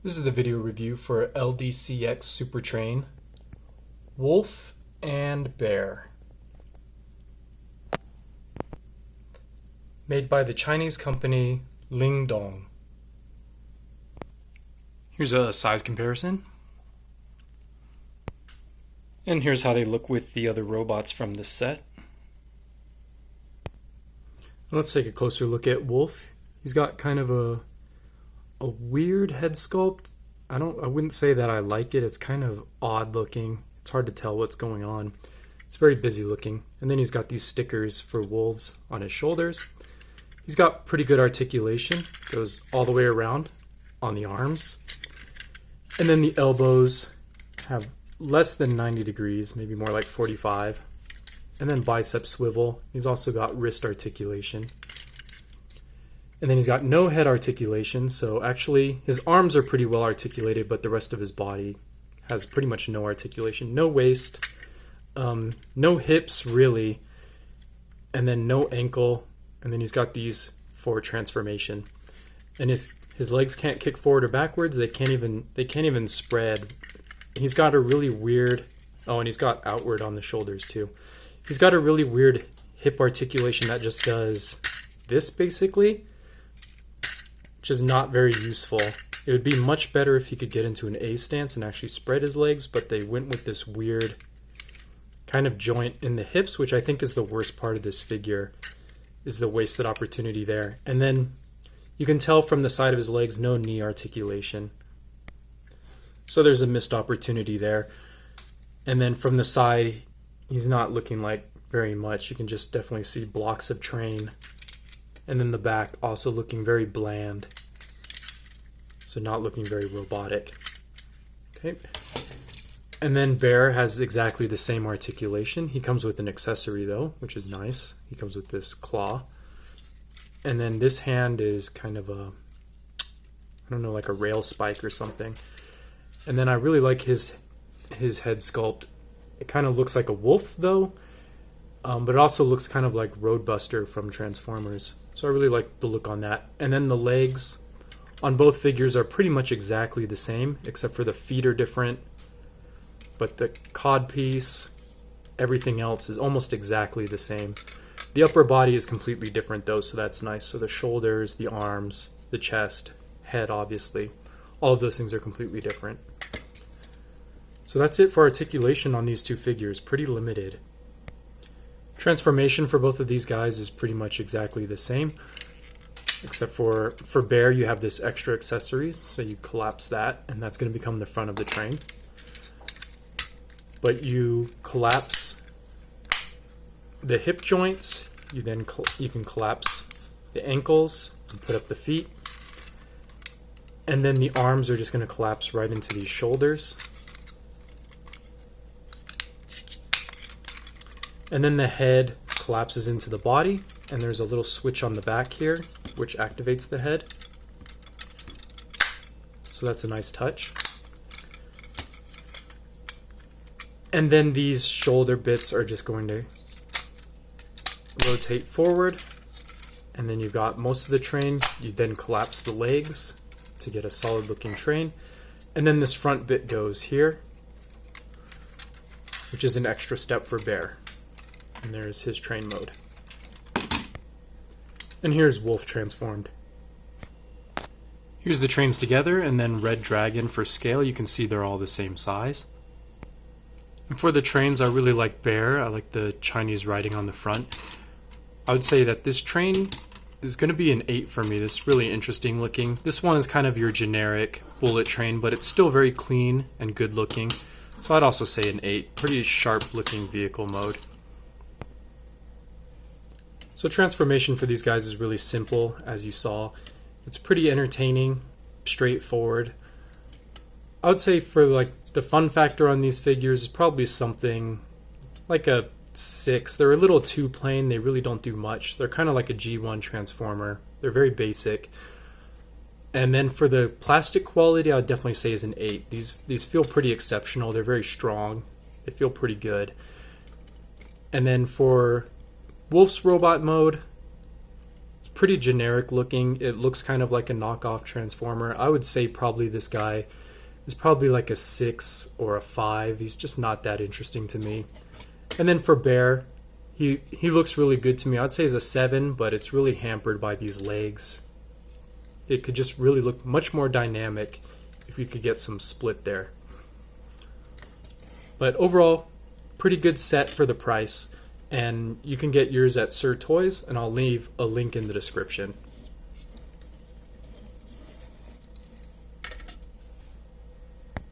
This is the video review for LDCX Supertrain, Wolf and Bear. Made by the Chinese company Ling Dong. Here's a size comparison. And here's how they look with the other robots from this set. Let's take a closer look at Wolf. He's got kind of a weird head sculpt. I wouldn't say that I like it. It's kind of odd looking. It's hard to tell what's going on. It's very busy looking. And then he's got these stickers for wolves on his shoulders. He's got pretty good articulation. Goes all the way around on the arms. And then the elbows have less than 90 degrees, maybe more like 45. And then bicep swivel. He's also got wrist articulation. And then he's got no head articulation, so actually his arms are pretty well articulated, but the rest of his body has pretty much no articulation. No waist, no hips really, and then no ankle, and then he's got these forward transformation. And his legs can't kick forward or backwards, they can't even spread. He's got a really weird, and he's got outward on the shoulders too. He's got a really weird hip articulation that just does this basically, which is not very useful. It would be much better if he could get into an A stance and actually spread his legs, but they went with this weird kind of joint in the hips, which I think is the worst part of this figure, is the wasted opportunity there. And then you can tell from the side of his legs, no knee articulation. So there's a missed opportunity there. And then from the side, he's not looking like very much. You can just definitely see blocks of train. And then the back also looking very bland, so not looking very robotic. Okay. And then Bear has exactly the same articulation. He comes with an accessory though, which is nice. He comes with this claw. And then this hand is kind of a, I don't know, like a rail spike or something. And then I really like his head sculpt. It kind of looks like a wolf though, but it also looks kind of like Roadbuster from Transformers. So I really like the look on that. And then the legs on both figures are pretty much exactly the same, except for the feet are different. But the cod piece, everything else is almost exactly the same. The upper body is completely different though, so that's nice. So the shoulders, the arms, the chest, head obviously, all of those things are completely different. So that's it for articulation on these two figures, pretty limited. Transformation for both of these guys is pretty much exactly the same, except for Bear you have this extra accessory, so you collapse that and that's going to become the front of the train. But you collapse the hip joints, you can collapse the ankles and put up the feet, and then the arms are just going to collapse right into these shoulders. And then the head collapses into the body, and there's a little switch on the back here, which activates the head. So that's a nice touch. And then these shoulder bits are just going to rotate forward. And then you've got most of the train. You then collapse the legs to get a solid looking train. And then this front bit goes here, which is an extra step for Bear. And there's his train mode. And here's Wolf transformed. Here's the trains together, and then Red Dragon for scale. You can see they're all the same size. And for the trains, I really like Bear. I like the Chinese writing on the front. I would say that this train is going to be an 8 for me. This is really interesting looking. This one is kind of your generic bullet train, but it's still very clean and good looking. So I'd also say an 8. Pretty sharp looking vehicle mode. So transformation for these guys is really simple, as you saw. It's pretty entertaining, straightforward. I would say for like the fun factor on these figures is probably something like a 6. They're a little too plain, they really don't do much. They're kind of like a G1 Transformer. They're very basic. And then for the plastic quality, I would definitely say is an 8. These feel pretty exceptional. They're very strong. They feel pretty good. And then for Wolf's robot mode, it's pretty generic looking. It looks kind of like a knockoff Transformer. I would say probably this guy is probably like a 6 or a 5. He's just not that interesting to me. And then for Bear, he looks really good to me. I'd say he's a 7, but it's really hampered by these legs. It could just really look much more dynamic if you could get some split there. But overall, pretty good set for the price. And you can get yours at Sirtoys, and I'll leave a link in the description.